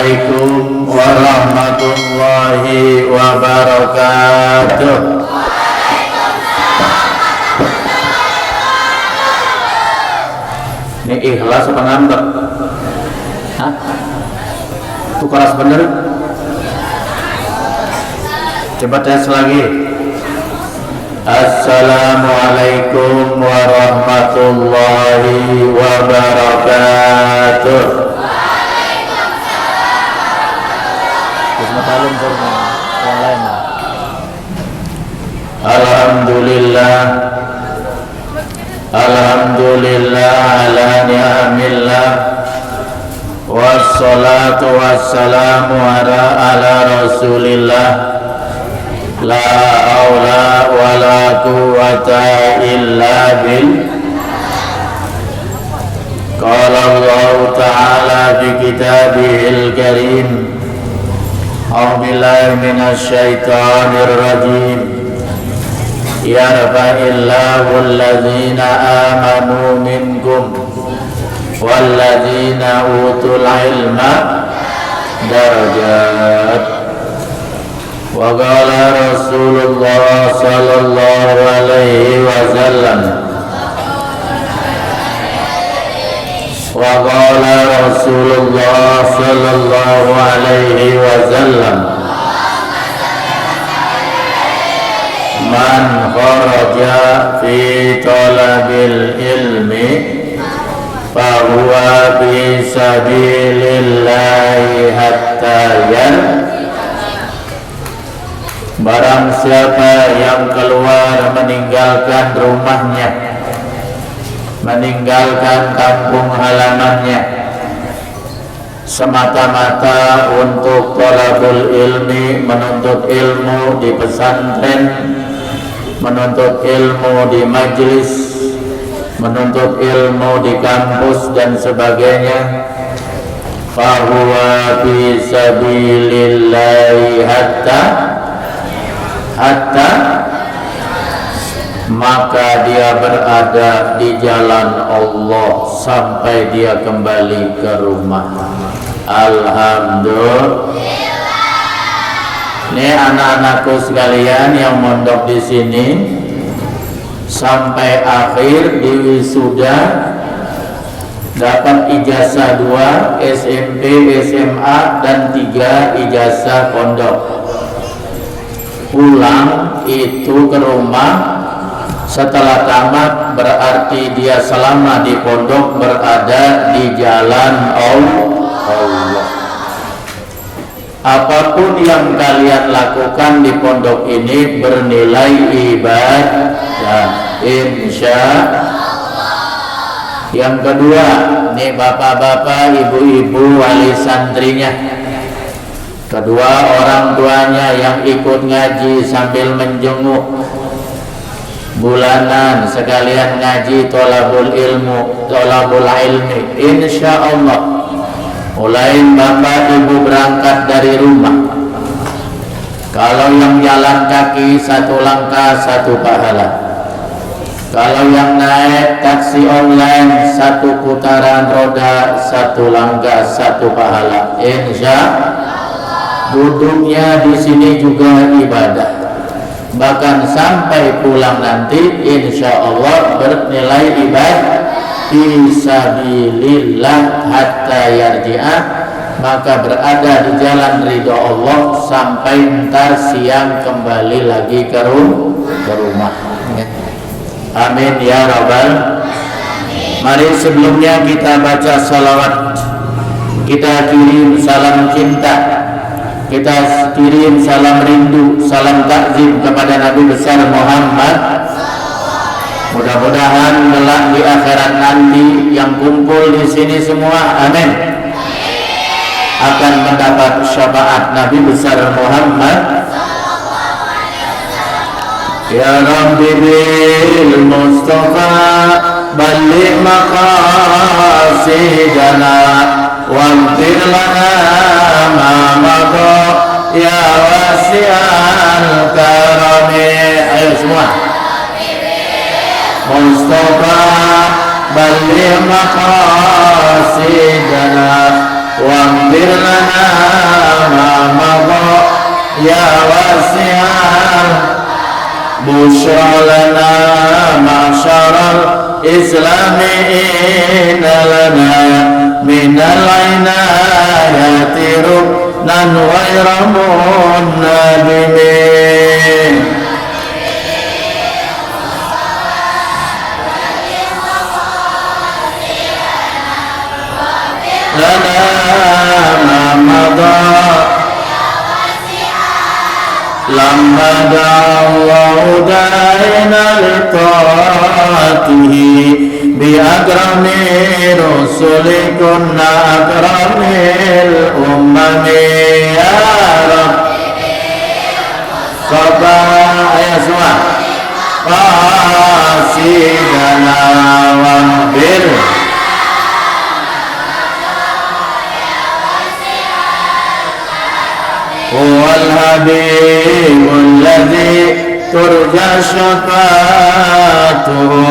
Assalamualaikum warahmatullahi wabarakatuh. Ini ikhlas apa ngambek? Hah? Itu keras bener? Coba tes lagi. Assalamualaikum warahmatullahi wabarakatuh. Alhamdulillah, alhamdulillah ala ni'amillah, wassalatu wassalamu ala rasulillah, la haula wala quwwata illa billah. Qala Allah ta'ala fi kitabihil karim, a'udzu billahi minasy syaithanir rajim. Yarfa'illahu alladhina amanu minkum walladhina utul ilma darajat. Wa qala Rasulullah sallallahu alaihi wasallam, wa qala Rasulullah sallallahu alaihi wasallam, man kharaja fi talabil ilmi fahuwa fi sabilillahi hatta yan. Barang siapa yang keluar meninggalkan rumahnya, meninggalkan kampung halamannya, semata-mata untuk thalabul ilmi, menuntut ilmu di pesantren, menuntut ilmu di majelis, menuntut ilmu di kampus dan sebagainya, fahuwa fi sabilillahi hatta, maka dia berada di jalan Allah sampai dia kembali ke rumah. Alhamdulillah. Ini anak-anakku sekalian yang mondok di sini sampai akhir di wisuda dapat ijazah 2 SMP, SMA dan 3 ijazah pondok. Pulang itu ke rumah setelah tamat berarti dia selama di pondok berada di jalan Allah. Apapun yang kalian lakukan di pondok ini bernilai ibadah, insya Allah. Yang kedua, nih bapak-bapak, ibu-ibu, wali santrinya, kedua orang tuanya yang ikut ngaji sambil menjenguk bulanan sekalian ngaji thalabul ilmu, thalabul ilmi, insya Allah. Mulai bapak ibu berangkat dari rumah, kalau yang jalan kaki 1 langkah 1 pahala, kalau yang naik taksi online 1 putaran roda 1 langkah 1 pahala, insya Allah. Duduknya di sini juga ibadah, bahkan sampai pulang nanti insya Allah bernilai ibadah. Fisabilillah hatta yarji'ah, maka berada di jalan ridho Allah sampai ntar siang kembali lagi ke rumah. Amin ya rabbal. Mari sebelumnya kita baca salawat, kita kirim salam cinta, kita kirim salam rindu, salam takzim kepada Nabi besar Muhammad. Mudah-mudahan kelak di akhirat nanti yang kumpul di sini semua, amin, akan mendapat syafaat Nabi besar Muhammad. Ya Rabbi bil Mustafa balligh maqasidana waghfir lana ma madha ya wasi'al karami. Ayo semua. Mustafa balligh maqasidana waghfir lana ma madha ya wasi'al bushra lana ma'syaral islami inna lana minal inayati ruknan wa iramun nadimin lana ma madha lamma da'allahu da'ina li ta'atihi bi akrami rusuli kunna akramil ummami ya Rabb Saba ayat semua Qasidana waghfir huwal habibul ladzi turja syafa'atuhu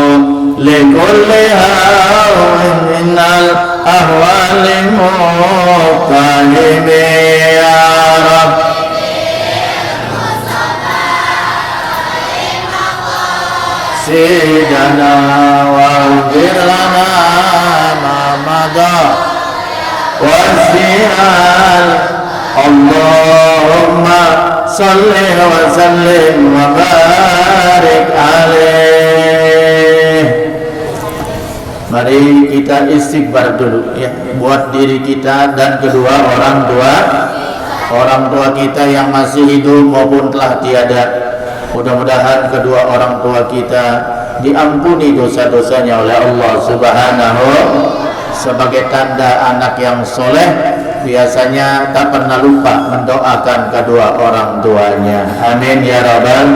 likulli hawin innal ahwali muqtahimi ya Rabb sidana waghfir lana ma madha wasi'al Allahumma salli wa sallim wa barik alaih. Mari kita istighfar dulu ya, buat diri kita dan kedua orang tua kita yang masih hidup maupun telah tiada. Mudah-mudahan kedua orang tua kita diampuni dosa-dosanya oleh Allah Subhanahu. Sebagai tanda anak yang soleh, biasanya tak pernah lupa mendoakan kedua orang tuanya. Amin ya rabbal.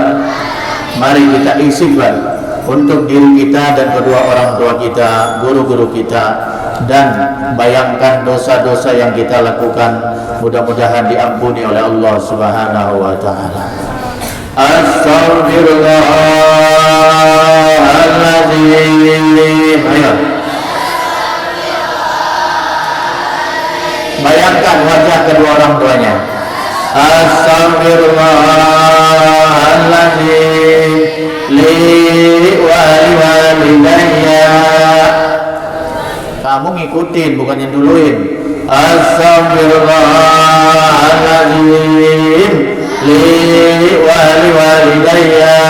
Mari kita istighfar untuk diri kita dan kedua orang tua kita, guru-guru kita, dan bayangkan dosa-dosa yang kita lakukan, mudah-mudahan diampuni oleh Allah Subhanahu wa taala. Astaghfirullahaladzim. Bayangkan wajah kedua orang tuanya. Astaghfirullahaladzim li walidayya. Kamu ngikutin, bukan yang duluin. Astaghfirullahaladzim li walidayya.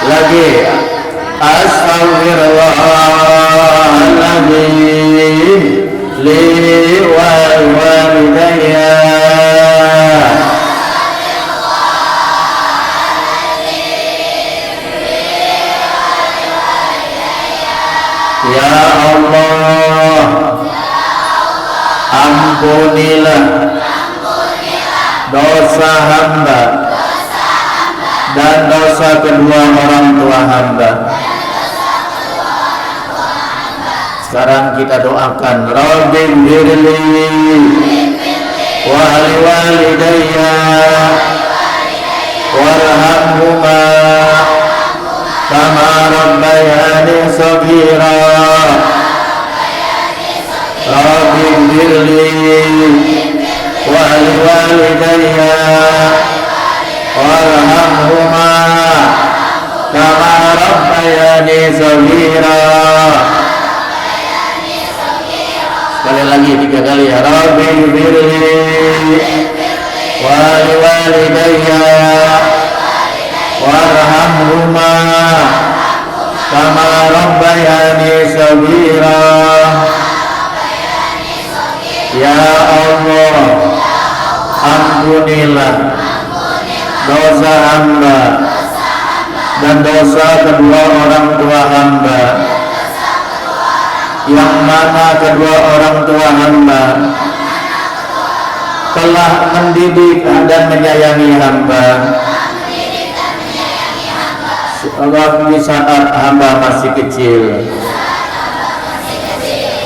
Lagi astaghfirullahaladzim li walidayya. Ya Allah, ampunilah dosa hamba dan dosa kedua orang tua hamba. Sekarang kita doakan, Rabbighfirli wa liwalidayya warhamhuma kama rabbayani shaghira. Rabbighfirli wa liwalidayya warhamhuma kama rabbayani shaghira. Sekali lagi, 3 kali ya. Rabbighfirli wa liwalidayya warhamhuma kama rabbayani shaghira. Ya Allah, ampunilah dosa hamba dan dosa kedua orang tua hamba, yang mana kedua orang tua hamba telah mendidik dan menyayangi hamba di saat hamba masih kecil.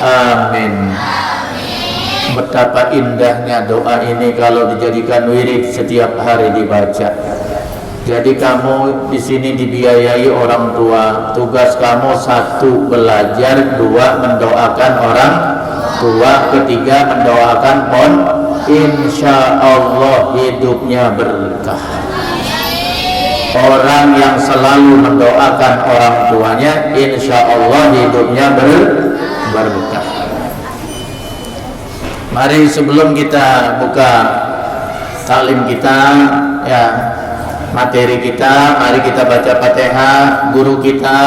Amin. Betapa indahnya doa ini kalau dijadikan wirid setiap hari dibaca. Jadi kamu di sini dibiayai orang tua. Tugas kamu satu belajar, dua mendoakan orang tua, ketiga mendoakan insya Allah hidupnya berkah. Orang yang selalu mendoakan orang tuanya, insya Allah hidupnya berkah. Mari sebelum kita buka taklim kita, ya, materi kita, mari kita baca Fatihah. Guru kita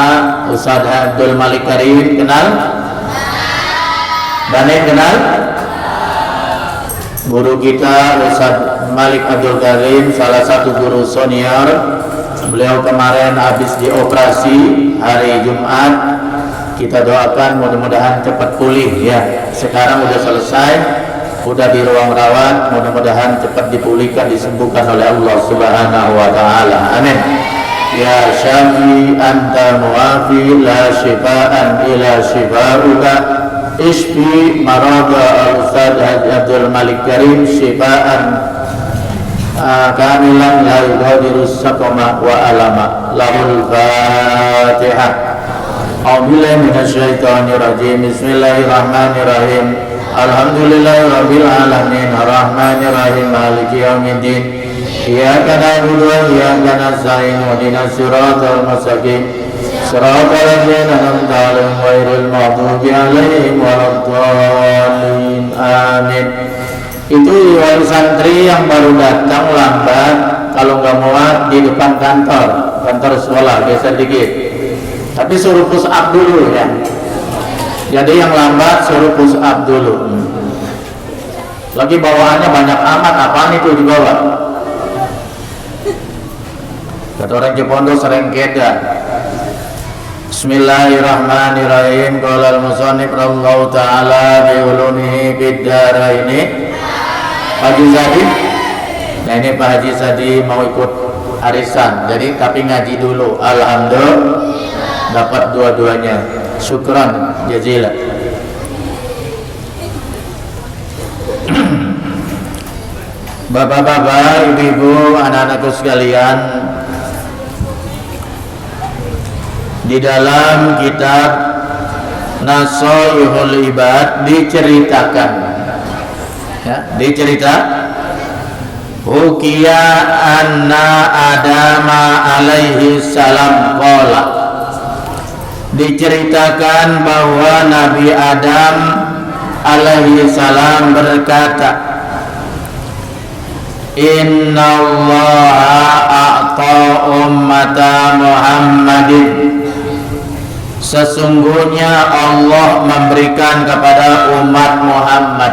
Ustaz Abdul Malik Karim, kenal? Bani kenal? Guru kita Ustaz Malik Abdul Karim, salah satu guru senior. Beliau kemarin habis dioperasi hari Jumat. Kita doakan mudah-mudahan cepat pulih ya. Sekarang udah selesai, udah di ruang rawat, mudah-mudahan cepat dipulihkan, disembuhkan oleh Allah Subhanahu wa taala. Amin. Ya Syafi anta muafi la syifaan ila syifauka isfi marada al-Ustaz Abdul Malik Karim syifaan kamilan la yughadiru saqama wa alama. Lahul Fatihah. A'udzubillahi minasyaitonir rajim. Bismillahirrahmanirrahim. Alhamdulillahirabbil alamin arrahmanir rahim maliki yaumiddin. Iyyaka na'budu wa iyyaka nasta'in ihdinas siratal mustaqim siratal ladzina an'amta 'alaihim ghairil maghdubi 'alaihim waladdallin. Amin. Itu wali santri yang baru datang lambat, kalau nggak muat di depan kantor sekolah geser dikit. Tapi suruh push up dulu ya. Jadi yang lambat suruh push up dulu. Lagi bawaannya banyak amat, apaan itu dibawa? Kata orang Jepondo serengkeda. Bismillahirrahmanirrahim. Qala al-musannif rahimahullahu ta'ala bi ulumihi bid daraini. Haji Zadi. Nah ini Pak Haji Zadi mau ikut arisan. Jadi tapi ngaji dulu. Alhamdulillah dapat dua-duanya. Syukran jazilan. Bapak-bapak, ibu-ibu, anak-anakku sekalian, di dalam kitab Nasoihul Ibad diceritakan, ya, Hukiya anna Adama alaihi salam qala. Diceritakan bahwa Nabi Adam alaihi salam berkata, Inna Allaha a'ta ummata Muhammadin. Sesungguhnya Allah memberikan kepada umat Muhammad.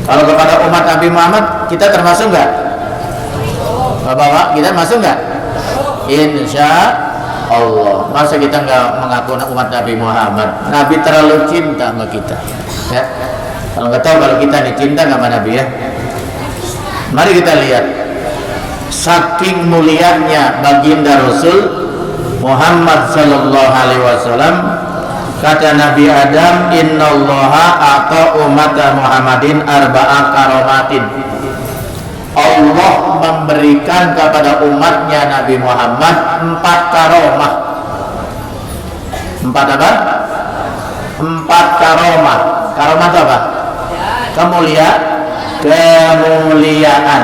Kalau kepada umat Nabi Muhammad kita termasuk enggak? Bapak-bapak, kita masuk enggak? Insya Allah. Masa kita enggak mengaku umat Nabi Muhammad? Nabi terlalu cinta sama kita, ya. Kalau nggak tahu kalau kita dicinta sama Nabi, ya. Mari kita lihat saking mulianya baginda Rasul Muhammad sallallahu alaihi wasallam. Kata Nabi Adam, innallaha a'ta ummata Muhammadin arba'a karomatin. Allah memberikan kepada umatnya Nabi Muhammad 4 karomah. 4 apa? 4 karomah. Karomah itu apa? Kemuliaan.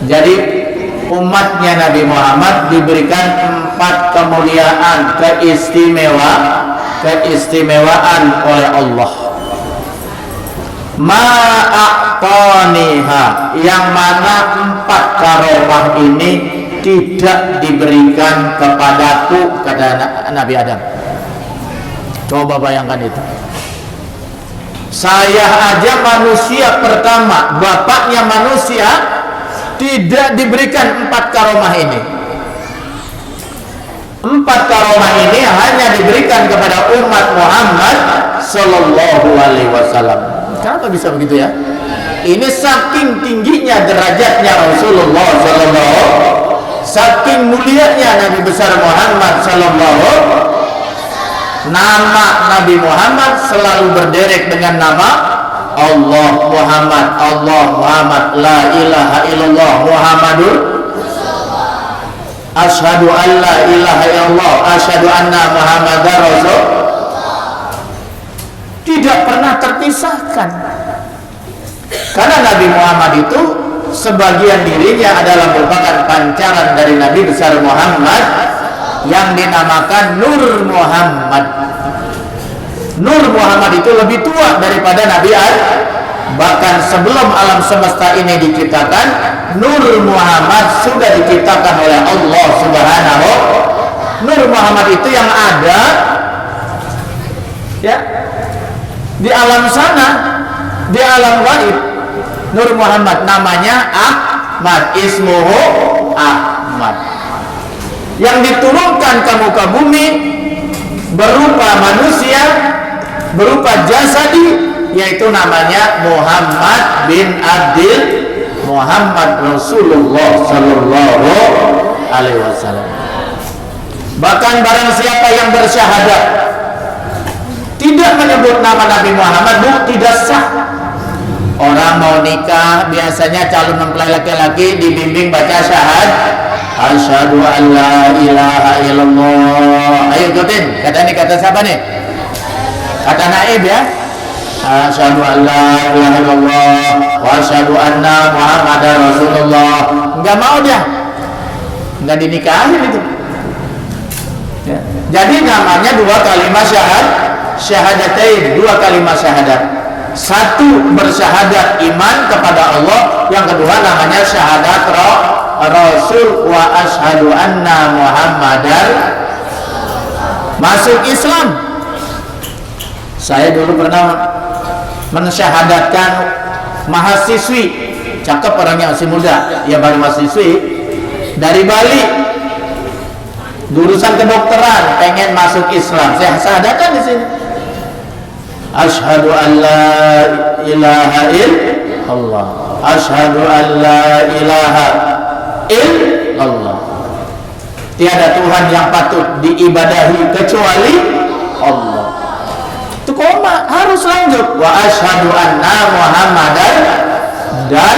Jadi umatnya Nabi Muhammad diberikan 4 kemuliaan, keistimewaan oleh Allah. Ma'aqaniha, yang mana 4 karomah ini tidak diberikan kepadaku, kata Nabi Adam. Coba bayangkan itu. Saya aja manusia pertama, bapaknya manusia, tidak diberikan 4 karomah ini. 4 karomah ini hanya diberikan kepada umat Muhammad sallallahu alaihi wasallam. Kenapa bisa begitu, ya? Ini saking tingginya derajatnya Rasulullah sallallahu, saking mulianya Nabi besar Muhammad sallallahu. Nama Nabi Muhammad selalu berderek dengan nama Allah Muhammad, la ilaha illallah Muhammadur asyhadu an la ilaha illallah, asyhadu anna Muhammadar Rasul, tidak pernah terpisahkan. Karena Nabi Muhammad itu sebagian dirinya adalah merupakan pancaran dari Nabi besar Muhammad yang dinamakan Nur Muhammad. Nur Muhammad itu lebih tua daripada Nabi Adam. Bahkan sebelum alam semesta ini diciptakan, Nur Muhammad sudah diciptakan oleh Allah Subhanahu. Nur Muhammad itu yang ada ya di alam sana, di alam gaib. Nur Muhammad namanya Ahmad, ismuhu Ahmad, yang diturunkan ke muka bumi berupa manusia, berupa jasadi, yaitu namanya Muhammad bin Abdul Muhammad Rasulullah Sallallahu Alaihi Wasallam. Bahkan barang siapa yang bersyahadat tidak menyebut nama Nabi Muhammad, tidak sah. Orang mau nikah biasanya calon mempelai laki-laki dibimbing baca syahadat, asyhadu an la ilaha illallah. Ayo ikutin, kata ini kata siapa nih? Kata Naib ya. Asyhadu an la ilaha illallah wa asyhadu anna Muhammadar Rasulullah. Enggak mau dia, enggak dinikahin itu ya. Jadi namanya dua kalimat syahadatain, dua kalimat syahadat. Satu bersyahadat iman kepada Allah, yang kedua namanya syahadat Rasul wa asyhadu anna Muhammadar. Masuk Islam. Saya dulu pernah mensyahadatkan mahasiswi, cakep orangnya, masih muda, ya baru mahasiswi dari Bali, jurusan kedokteran, pengen masuk Islam. Saya syahadatkan di sini. Asyhadu an la ilaha illallah, asyhadu an la ilaha illallah, tiada Tuhan yang patut diibadahi kecuali Allah. Itu koma, harus lanjut. Wa asyhadu anna Muhammadan, dan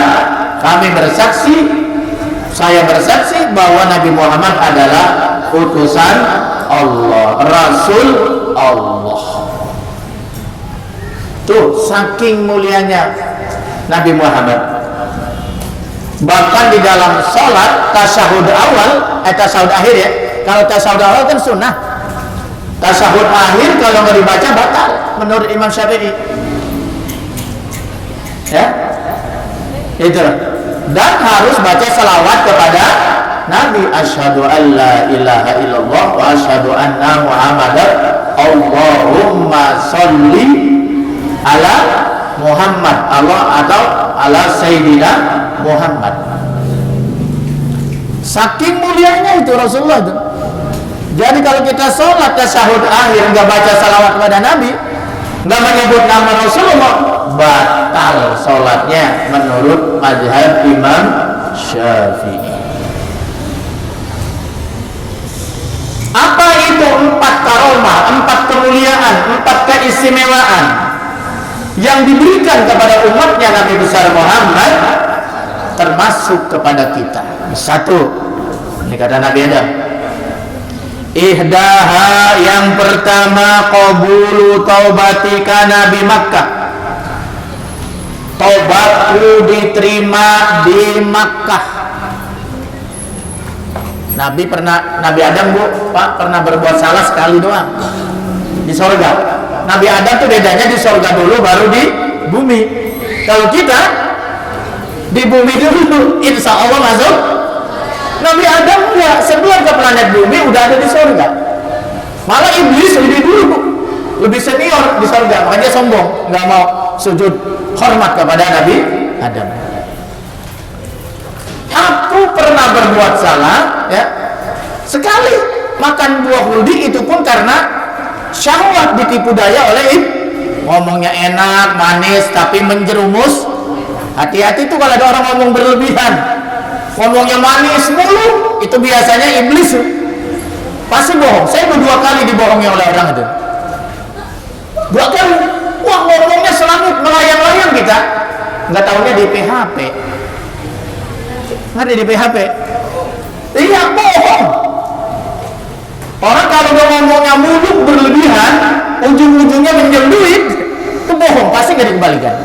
kami bersaksi, saya bersaksi bahwa Nabi Muhammad adalah utusan Allah, Rasul Allah. Tuh, saking mulianya Nabi Muhammad. Bahkan di dalam sholat tasyahud awal, tasyahud akhir ya. Kalau tasyahud awal kan sunnah. Tasyahud akhir kalau nggak dibaca batal menurut Imam Syafi'i. Ya, itu. Dan harus baca salawat kepada Nabi. Asyhadu an la ilaha illallah wa asyhadu anna Muhammadar. Allahumma sholli ala Muhammad, Allah atau ala Sayyidina Muhammad. Saking mulianya itu Rasulullah itu. Jadi kalau kita sholat tasyahud akhir nggak baca salawat kepada Nabi, nggak menyebut nama Rasulullah, batal sholatnya menurut mazhab Imam Syafi'i. Apa itu 4 karomah, 4 kemuliaan, 4 keistimewaan yang diberikan kepada umatnya Nabi besar Muhammad, termasuk kepada kita? Satu, ini kata Nabi Adam, ihdaha, yang pertama, qabulu taubatika Nabi Makkah, taubatku diterima di Makkah. Nabi Adam Pak pernah berbuat salah sekali doang di sorga. Nabi Adam tuh bedanya di sorga dulu baru di bumi. Kalau kita di bumi dulu, insya Allah masuk. Nabi Adam enggak, sebelum ke planet bumi udah ada di sorga. Malah iblis lebih dulu, lebih senior di sorga, makanya sombong, nggak mau sujud hormat kepada Nabi Adam. Aku pernah berbuat salah ya, sekali makan buah huldi, itu pun karena syahwat, ditipu daya oleh ngomongnya enak, manis, tapi menjerumus. Hati-hati tuh kalau ada orang ngomong berlebihan, ngomongnya manis mulu, itu biasanya iblis. Pasti bohong. Saya 2 kali dibohongi oleh orang itu. 2 kali. Wah, ngomongnya selangit, melayang-layang kita. Nggak tahunya di PHP. Nggak ada di PHP. Iya, bohong. Orang kalau udah ngomongnya muluk berlebihan, ujung-ujungnya minjem duit, itu bohong, pasti gak dikembalikan.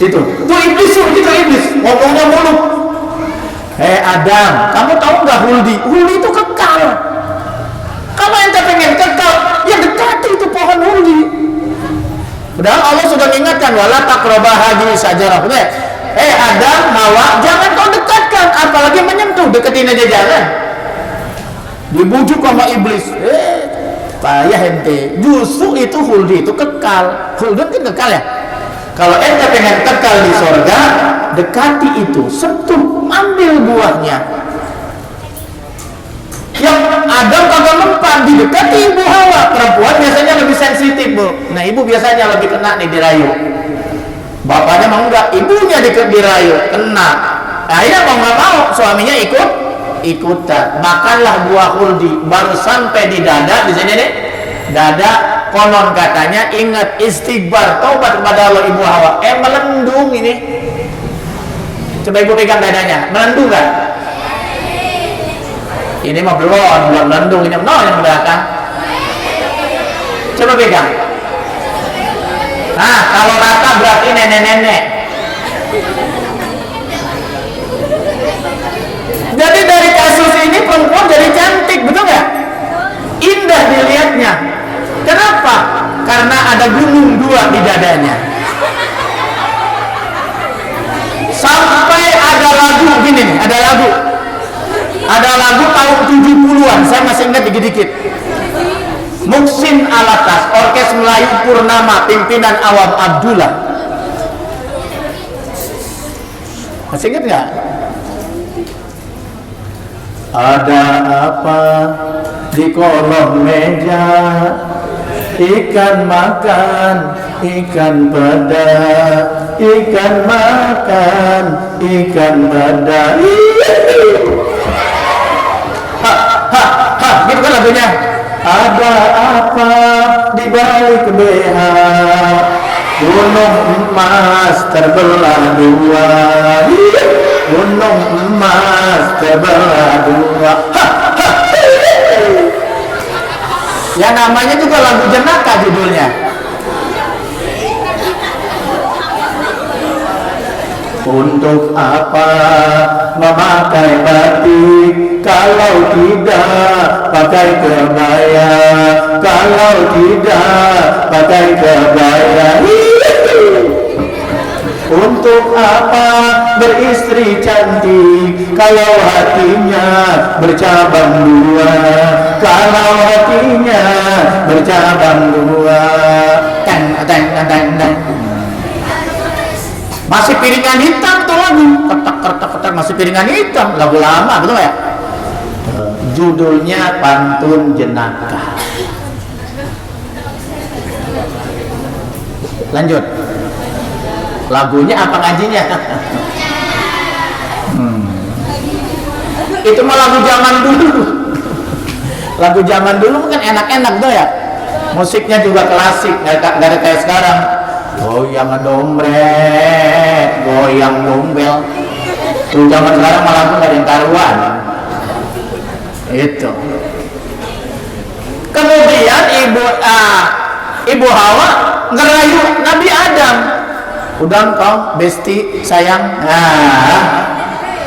Itu iblis, ngomongnya muluk. Adam, kamu tahu nggak huldi? Huldi itu kekal. Kalau ente pengen kekal, ya dekati itu pohon huldi. Padahal Allah sudah mengingatkan, wala taqrabah hadhihi syajarah. Adam, Hawa, jangan kau dekatkan, apalagi menyentuh, deketin aja jangan. Dibujuk sama iblis. Payah ente. Justru itu huldi itu kekal. Huldi kan kekal ya. Kalau ente pengen kekal di sorga, dekati itu, sentuh, ambil buahnya. Yang Adam kagak mempan, didekati ibu Hawa. Perempuan biasanya lebih sensitif, Bu. Nah, ibu biasanya lebih kena nih dirayu. Bapaknya mau enggak, ibunya dirayu, kena. Akhirnya mau nggak mau, suaminya ikutan. Makanlah buah huldi, baru sampai di dada, di sini nih, dada. Konon katanya ingat istighfar, taubat kepada Allah ibu Hawa. Melendung ini. Coba ibu pegang dadanya, melendung nggak? Ini mah belum melendung, ini yang belakang. Coba pegang. Nah, kalau rata berarti nenek-nenek. Jadi dari kasus ini perempuan jadi cantik, betul nggak? Indah dilihatnya. Kenapa? Karena ada gunung dua di dadanya. Sampai ada lagu gini nih, ada lagu tahun 70-an, saya masih ingat dikit-dikit. Muksin Alatas, Orkes Melayu Purnama, pimpinan Awam Abdullah. Masih ingat nggak? Ada apa di kolong meja? Ikan makan, ikan peda, ikan makan, ikan peda. Gitu kan lagunya. Ada apa di balik BH? Gunung emas terbelah dua. Gunung emas terbelah dua. Ya namanya juga lagu jenaka judulnya. Untuk apa memakai batik kalau tidak pakai kebaya? Kalau tidak pakai kebaya. Untuk apa beristri cantik kalau hatinya bercabang dua? Kalau hatinya bercabang dua. Masih piringan hitam tuh lagu. Ketak masih piringan hitam, lagu lama, betul ya? Judulnya Pantun Jenaka. Lanjut. Lagunya apa ngajinya? Itu mah lagu zaman dulu. Lagu zaman dulu kan enak-enak tuh ya. Musiknya juga klasik, nggak ada kayak sekarang. Goyang domret, goyang dombel. Tuh zaman sekarang malah nggak ada yang taruhan. Itu. Kemudian ibu Hawa ngerayu Nabi Adam. Udah engkau besti sayang,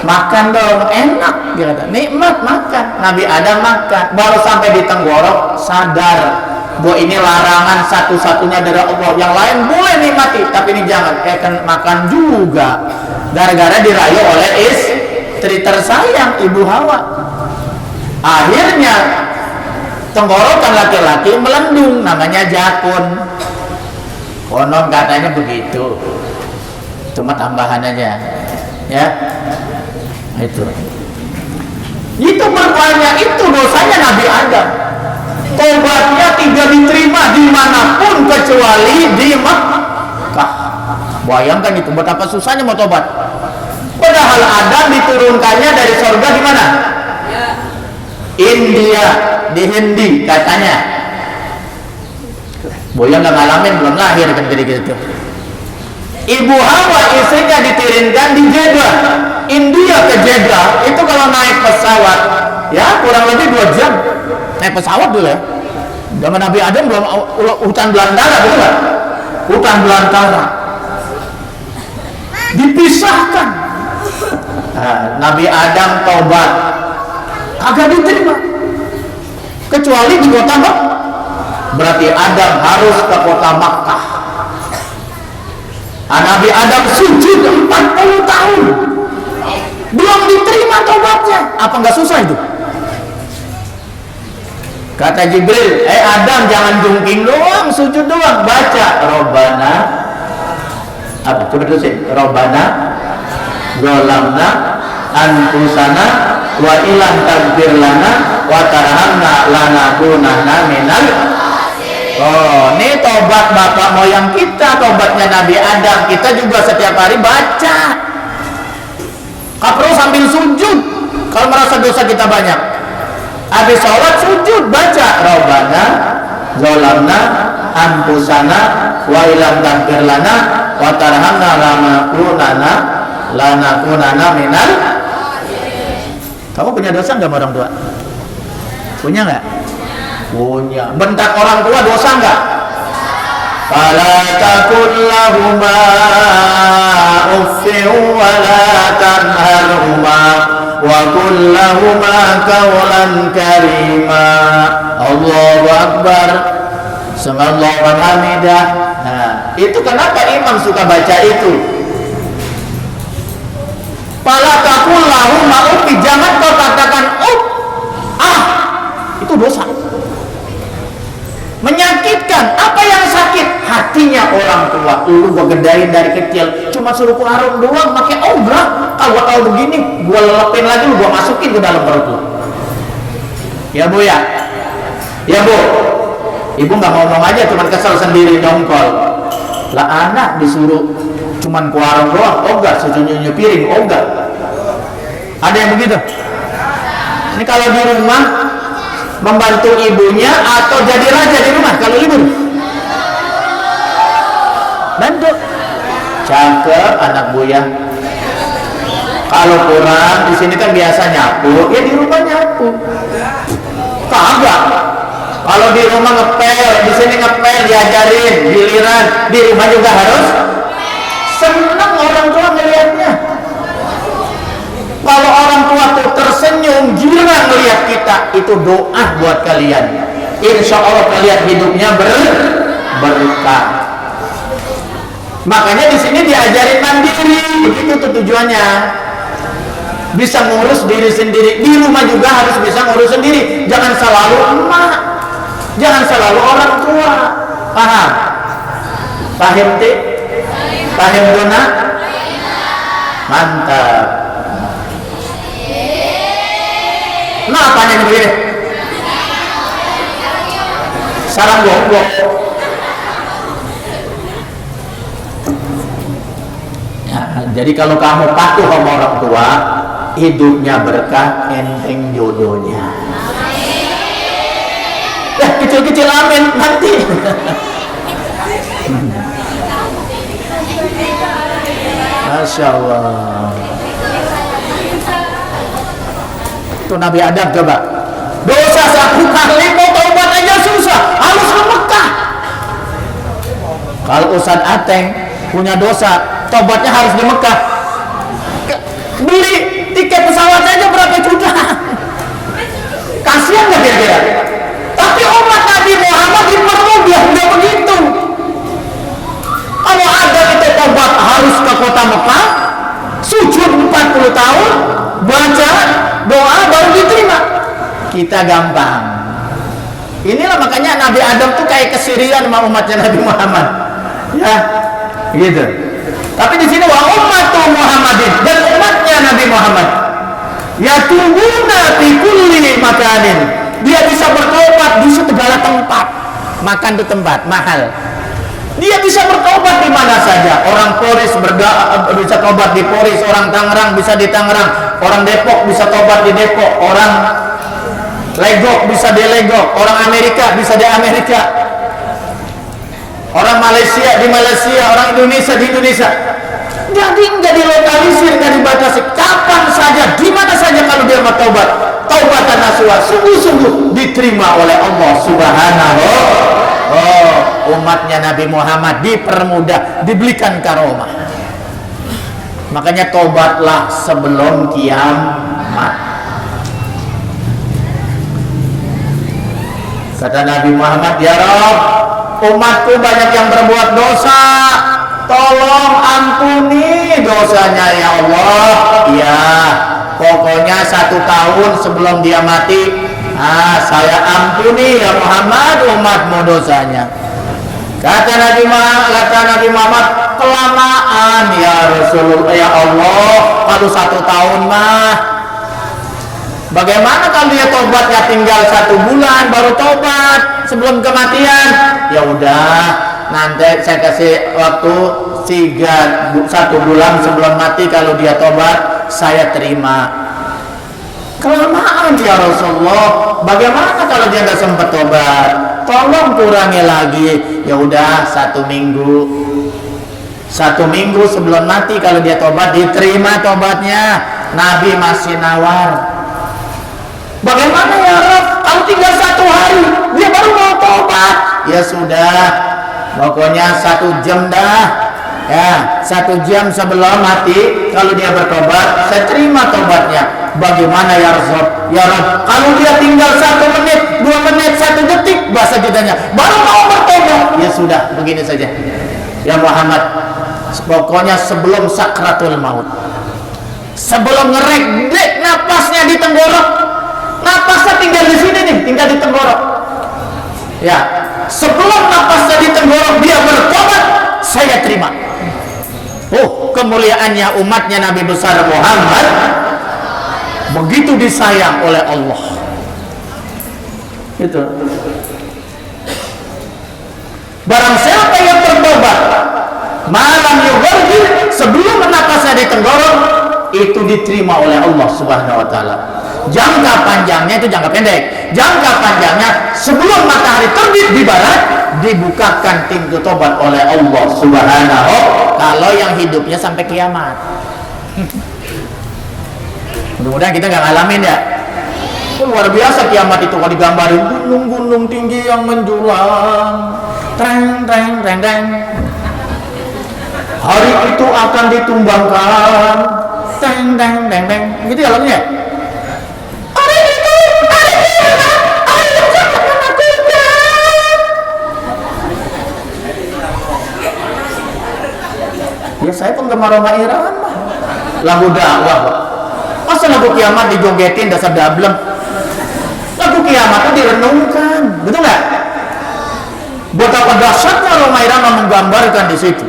makan dong, enak dia kata, nikmat makan. Nabi Adam makan, baru sampai di tenggorok sadar bahwa ini larangan satu-satunya dari Allah. Yang lain boleh nikmati, tapi ini jangan. Kan makan juga, gara-gara dirayu oleh istri tersayang ibu Hawa. Akhirnya tenggorokan laki-laki melendung, namanya jakun. Konon katanya begitu. Cuma tambahan aja, ya. Itu berbanyak itu dosanya Nabi Adam. Tobatnya tidak diterima dimanapun kecuali di Makkah. Bayangkan itu betapa susahnya mau tobat. Padahal Adam diturunkannya dari surga di mana? India, di Hindi katanya. Boya nggak ngalamin, belum lahir kan jadi gitu. Ibu Hawa istrinya diturunkan di Jeddah. India ke Jeddah itu kalau naik pesawat ya kurang lebih 2 jam naik pesawat dulu ya. Zaman Nabi Adam belum hutan belantara, betul nggak? Hutan belantara dipisahkan. Nah, Nabi Adam taubat kagak diterima kecuali di kota Makkah. Berarti Adam harus ke kota Makkah. Nabi Adam sujud 40 tahun belum diterima taubatnya. Apa nggak susah itu? Kata Jibril, Adam jangan jungking doang, sujud doang, baca Robbana apa? Coba terusin. Robbana zalamna anfusana wa illam taghfir lana wa tarhamna lanakunanna minal. Oh, ini tobat bapak moyang kita, tobatnya Nabi Adam. Kita juga setiap hari baca. Kapro sambil sujud kalau merasa dosa kita banyak. Habis sholat sujud baca Rabbana zalamna anfusana wa illam taghfir lana wa tarhamna lanakunanna minal. Kamu punya dosa nggak sama orang tua? Punya nggak? Punya. Bentak orang tua dosa nggak? Fala takun lahuma uffin wa la tanharhuma wa qul lahuma qawlan karima. Allahu akbar. Sallallahu hamidah. Nah, itu kenapa imam suka baca itu? Fala takun lahuma uffin, jangan kau katakan itu dosa. Menyakitkan. Apa yang sakit? Hatinya orang tua. Lu gua gedain dari kecil cuma suruh kelarung doang pakai ogah. Kalau tahu begini gua lelepin lagi, gua masukin ke dalam perut lu. Ya Bu ya. Ya Bu. Ibu nggak ngomong aja, cuman kesel sendiri dongkol. Lah anak disuruh cuman kelarung doang ogah, susunya piring ogah. Ada yang begitu? Ini kalau di rumah membantu ibunya atau jadi raja di rumah kalau libur? Bantu. Cakep anak Buya. Kalau kurang di sini kan biasa nyapu, ya di rumah nyapu. Kagak. Kalau di rumah ngepel, di sini ngepel diajarin, giliran di rumah juga harus. Senang orang tua melihatnya. Kalau orang tua tuh tersenyum, giliran melihat kita, itu doa buat kalian. Insya Allah kalian hidupnya berkah. Makanya di sini diajarin mandiri, begitu tuh tujuannya. Bisa ngurus diri sendiri. Di rumah juga harus bisa ngurus sendiri. Jangan selalu emak, jangan selalu orang tua. Paham? Paham Tik? Paham Dona? Mantap. Nah, apa yang begini? Salam gonggong. Ya, jadi kalau kamu patuh sama orang tua, hidupnya berkah, enteng jodohnya. Kecil-kecil amin nanti. Masya Allah. Itu Nabi Adam coba. Dosa 1 kali mau taubat aja susah, harus ke Mekah. Kalau Ustaz Ateng punya dosa, taubatnya harus di Mekah. Beli tiket pesawat aja berapa juta. Kasihan nggak kira-kira? Tapi umat Nabi Muhammad dipermudah, udah begitu. Kalau ada itu taubat harus ke kota Mekah, sujud 40 tahun, baca doa baru diterima. Kita gampang. Inilah makanya Nabi Adam tuh kayak kesirian sama umatnya Nabi Muhammad. Ya, gitu. Tapi di sini wa ummatu Muhammadin, dan umatnya Nabi Muhammad. Ya tubuna fi kulli makanin. Dia bisa bertobat di segala tempat. Makan di tempat mahal. Dia bisa bertobat di mana saja. Orang Polres bisa tobat di Polres, orang Tangerang bisa di Tangerang, orang Depok bisa tobat di Depok, orang Legok bisa di Legok, orang Amerika bisa di Amerika, orang Malaysia di Malaysia, orang Indonesia di Indonesia. Jadi nggak dilokalisir, nggak dibatasi. Kapan saja, di mana saja kalau dia mau taubat, taubatan nasuha, sungguh-sungguh diterima oleh Allah Subhanahu. Oh, umatnya Nabi Muhammad dipermudah, diberikan karomah. Makanya taubatlah sebelum kiamat. Kata Nabi Muhammad, ya Rabb, umatku banyak yang berbuat dosa, tolong ampuni dosanya ya Allah. Ya, pokoknya 1 tahun sebelum dia mati, saya ampuni ya Muhammad umatmu dosanya. Kata Nabi Muhammad, kelamaan ya Rasulullah, ya Allah, kalau 1 tahun mah. Bagaimana kalau dia tobatnya tinggal 1 bulan baru tobat sebelum kematian? Ya udah, nanti saya kasih waktu 1 bulan sebelum mati, kalau dia tobat saya terima. Kelamaan ya Rasulullah. Bagaimana kalau dia nggak sempat tobat? Tolong kurangi lagi. Ya udah, 1 minggu. 1 minggu sebelum mati kalau dia tobat, diterima tobatnya. Nabi masih nawar. Bagaimana ya Rabb, kalau tinggal 1 hari dia baru mau tobat? Ya sudah, pokoknya 1 jam dah. Ya, 1 jam sebelum mati kalau dia bertobat, saya terima tobatnya. Bagaimana ya Rabb? Ya Rabb, kalau dia tinggal 1 menit, 2 menit, 1 detik bahasa kitanya baru mau bertobat. Ya sudah, begini saja. Ya Muhammad, pokoknya sebelum sakratul maut, sebelum ngeregdek napasnya di tenggorok, napasnya tinggal di sini nih, tinggal di tenggorok. Ya, sebelum napasnya di tenggorok dia bertobat, saya terima. Oh, kemuliaannya umatnya Nabi besar Muhammad begitu disayang oleh Allah. Itu. Barang siapa yang bertobat malam yughargir, sebelum napasnya di tenggorok, itu diterima oleh Allah Subhanahu wa taala. Jangka panjangnya itu jangka pendek. Jangka panjangnya sebelum matahari terbit di barat, dibukakan pintu tobat oleh Allah Subhanahu. Kalau yang hidupnya sampai kiamat. Mudah-mudahan kita nggak ngalamin ya. Luar biasa kiamat itu kalau digambarin, gunung-gunung tinggi yang menjulang, treng treng treng treng. Hari itu akan ditumbangkan, teng teng teng teng. Gitu ya lagunya. Hari itu, hari kiamat, hari yang sangat menakutkan. Ya saya penggemar Roma Irama, lagu dakwah. Masa lagu kiamat dijogetin dasar dablem? Lagu kiamat itu direnungkan, betul nggak? Betapa dahsyatnya Roma Irama menggambarkan di situ.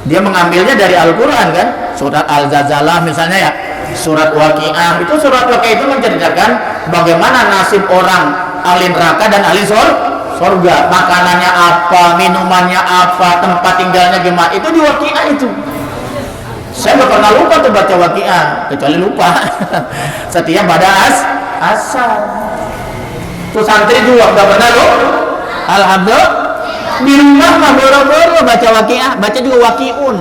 Dia mengambilnya dari Al-Quran kan, surat Al-Zalzalah misalnya ya, surat Waqiah. Itu surat Waqiah itu menceritakan bagaimana nasib orang ahli neraka dan ahli surga, makanannya apa, minumannya apa, tempat tinggalnya gimana. Itu di Waqiah itu. Saya nggak pernah lupa tuh baca Waqiah, kecuali lupa setiap pada asal. Tuh santri juga nggak pernah loh. Alhamdulillah. Di rumah mah boro-boro baca Waqiah, baca juga Waqiun.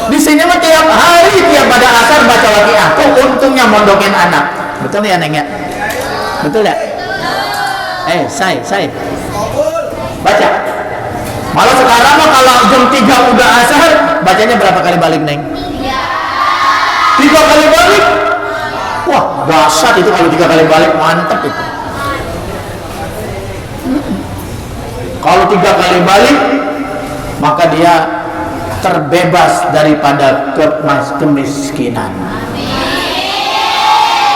Di sini mah tiap hari tiap pada asar baca Waqiah. Tuh untungnya mondokin anak. Betul ya Neng ya? Betul ya? Say baca. Malah sekarang mah kalau jam 3 udah asar, bacanya berapa kali balik Neng? 3 kali balik. Wah, dahsyat itu kalau 3 kali balik, mantep itu. Kalau 3 kali balik, maka dia terbebas daripada kemiskinan.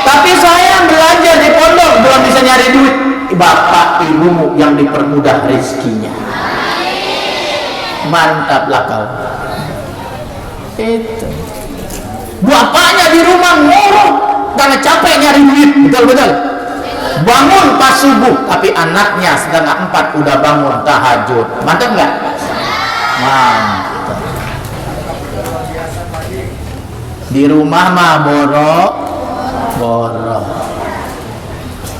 Tapi saya belajar di pondok belum bisa nyari duit. Bapak ibumu yang dipermudah rezekinya. Mantaplah kau. Itu. Bapaknya di rumah ngorok karena capek nyari duit, betul-betul. Bangun pas subuh, tapi anaknya setengah 4 udah bangun tahajud. Mantap nggak? Mantap. Di rumah mah boro.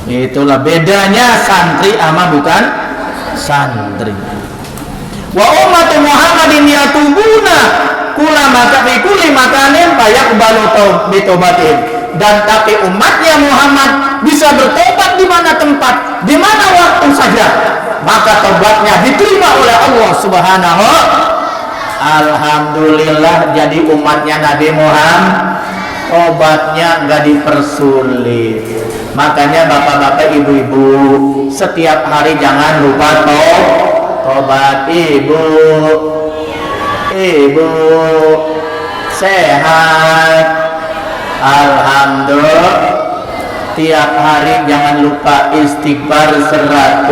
Itulah bedanya santri sama bukan santri. Wa ummatu Muhammadin yatubuna maka fi kulli makanin fayaqbalu taubatihim. Dan tapi umatnya Muhammad bisa bertobat di mana tempat, di mana waktu saja, maka tobatnya diterima oleh Allah Subhanahu. Alhamdulillah, jadi umatnya Nabi Muhammad obatnya nggak dipersulit. Makanya bapak-bapak, ibu-ibu, setiap hari jangan lupa tobat. Ibu sehat, alhamdulillah. Tiap hari jangan lupa istighfar 100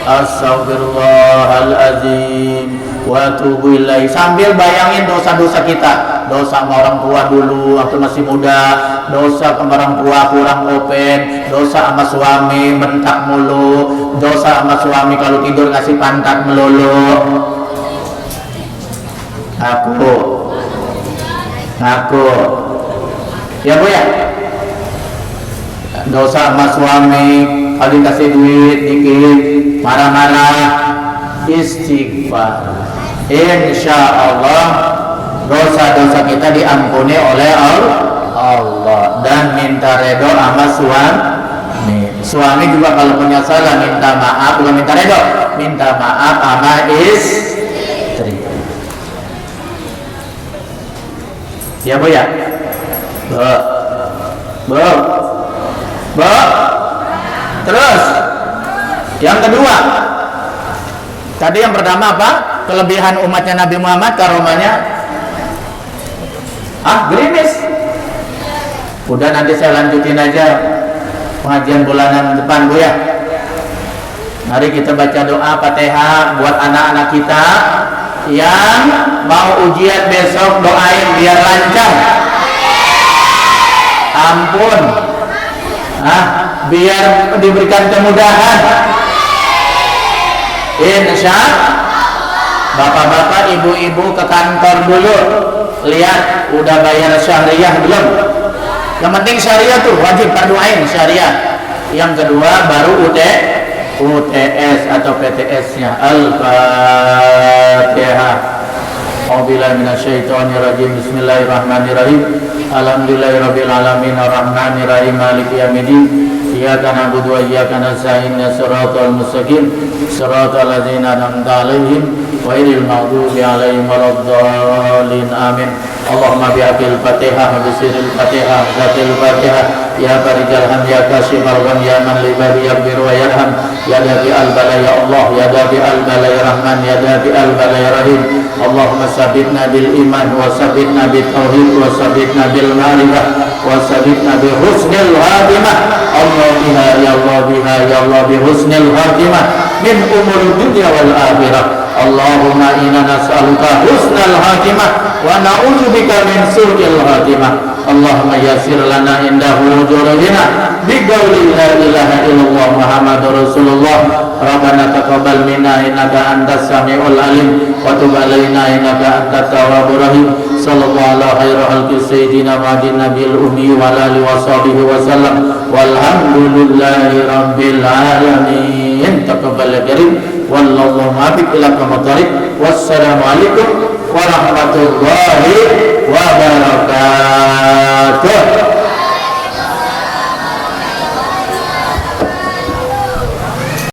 Astagfirullahaladzim wa atubu ilaih. Sambil bayangin dosa-dosa kita. Dosa sama orang tua dulu waktu masih muda, dosa sama orang tua kurang open, dosa sama suami bentak mulu, dosa sama suami kalau tidur ngasih pantat melulu. Ngaku ya Bu ya. Dosa sama suami kalau dikasih duit dikit marah-marah, istighfar, insya Allah dosa-dosa kita diampuni oleh Allah. Dan minta redo sama suami juga kalau punya salah minta maaf, bukan minta redo, minta maaf sama istri. Ya Bu ya. Bu. Terus yang kedua, tadi yang pertama apa? Kelebihan umatnya Nabi Muhammad, karomanya gerimis. Udah, nanti saya lanjutin aja pengajian bulanan depan Bu ya. Mari kita baca doa Fatihah buat anak-anak kita yang mau ujian besok, doain biar lancar. Ampun, biar diberikan kemudahan. Insya bapak-bapak, ibu-ibu ke kantor dulu, lihat udah bayar syariah belum. Yang penting syariah tuh wajib berdoain syariah. Yang kedua baru UTS atau PTS-nya. Al-Fatihah. A'udzubillahi minasyaitonir rajim. Bismillahirrahmanirrahim. Alhamdulillahirabbil alamin arrahmanir rahim maliki yaumiddin. Iyyaka na'budu wa iyyaka nasta'in. Shiratal mustaqim. Shiratal ladzina an'amta 'alaihim ghairil maghdubi 'alaihim waladdallin. Amin. Allahumma bi'aqil Fatihah wa bisiril Fatihah zatil Fatihah ya farijal ham ya kashifal gham ya man libadi yaghfir wa yarham ya dafi al-bala ya Allah ya dafi al-bala ya Rahman ya dafi al-bala ya Rahim. Allahumma sabitna bil iman wa sabitna bil tauhid wa sabitna bil ma'rifah wa sabitna bi husnil khatimah. Allah biha ya Allah biha ya Allah bi husnil khatimah min umuri dunya wal akhirah. Allahumma inna nas'aluka husnal khatimah wa na'udzubika min su'il khatimah. Allahumma yassir lana inda hujurina bi qawli la ilaha illallah Muhammadur Rasulullah. Rabbana taqabbal minna innaka antas samiul alim wa tub alaina innaka antat tawwabur rahim. Sallallahu ala khairu khalqi sayyidina Muhammadin nabiyil ummi wa alihi wa sahbihi wa sallam. Walhamdulillahi rabbil alamin. Taqabbal karim. Wallahu muwaffiq ila aqwamit thariq. Wassalamualaikum warahmatullahi wabarakatuh.